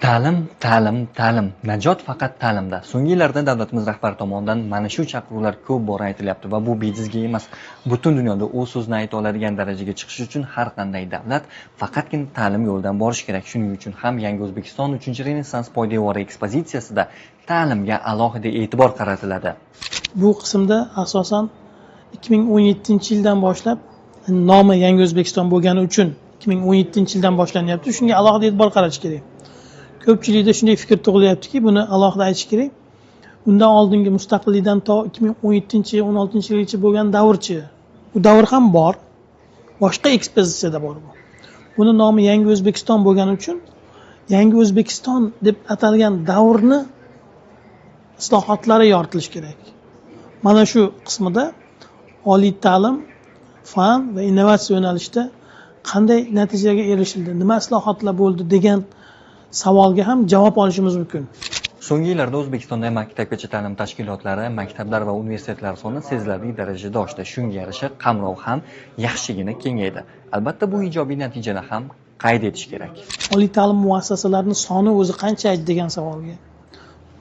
Ta'lim. Najot faqat ta'limda. So'nggi yillarda davlatimiz rahbari tomonidan mana shu chaqiruvlar ko'p bora aytilyapti va bu bejizga emas. Butun dunyoda u so'zni ayta oladigan darajaga chiqish uchun har qanday davlat faqatgina ta'lim yo'lidan borish kerak. Shuning uchun ham Yangi O'zbekiston 3-Renessans poydevori ekspozitsiyasida ta'limga alohida e'tibor qaratiladi. Bu qismda asosan 2017-yildan boshlab nomi Yangi O'zbekiston bo'lgani uchun 2017-yildan boshlanyapti. Shunga alohida e'tibor qaratish kerak. Ko'pchilikda shunday fikr tug'ilyaptiki, buni alohida aytish kerak. Undan oldingi mustaqillikdan to 2017-16-yilgacha bo'lgan davrchi. Bu davr ham bor. Boshqa ekspozitsiyada bor bu. Buni nomi Yangi O'zbekiston bo'lgani uchun Yangi O'zbekiston deb atalgan davrni islohotlari yoritilishi kerak. Mana shu qismida oliy ta'lim, fan va innovatsiya yo'nalishida qanday natijaga erishildi, nima islohotlar bo'ldi degan savolga ham javob olishimiz mumkin. So'nggi yillarda O'zbekistonda maktabgacha ta'lim tashkilotlari, maktablar va universitetlar soni sezilarli darajada oshdi. Shunga yarasha qamrov ham yaxshigina kengaydi. Albatta bu ijobiy natijani ham qayd etish kerak. Oliy ta'lim muassasalarining soni o'zi qanchaydi degan savolga.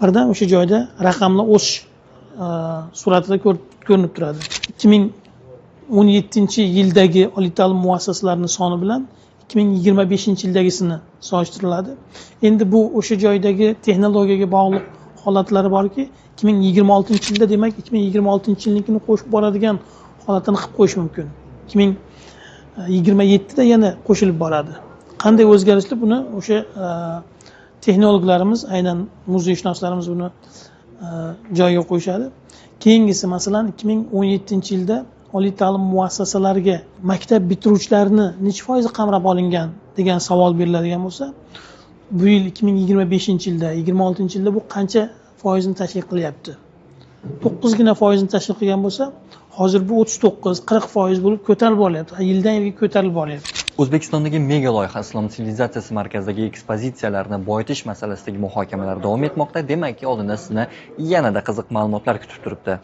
Birdan o'sha joyda raqamlar o'sish suratida ko'rinib turadi. 2017-yildagi oliy ta'lim muassasalarining soni bilan 2025-yildagisini solishtiriladi. Endi bu o'sha joydagi texnologiyaga bog'liq holatlari borki, 2026-yilda demak 2026-yilnikini qo'shib boradigan holatini qilib qo'yish mumkin. 2027da yana qo'shilib boradi. Qanday o'zgarishlar buni o'sha texnologlarimiz, aynan muzeyshunoslarimiz buni joyiga qo'yishadi. Keyingisi masalan 2017-yilda oliy ta'lim muassasalariga maktab bitiruvchilarini necha foizi qamrab olingan degan savol beriladigan bo'lsa, bu yil 2025-yilda, 26-yilda bu qancha foizni tashkil qilyapti? 9gina foizni tashkil qilgan bo'lsa, hozir bu 39-40% bo'lib ko'tarilib boryapti. Yildan yilga ko'tarilib boryapti. O'zbekistondagi mega loyiha Islom sivilizatsiyasi markazidagi ekspozitsiyalarni boyitish masalasidagi muhokamalar davom etmoqda. Demakki, oldinda sizni yanada qiziq ma'lumotlar kutib turibdi.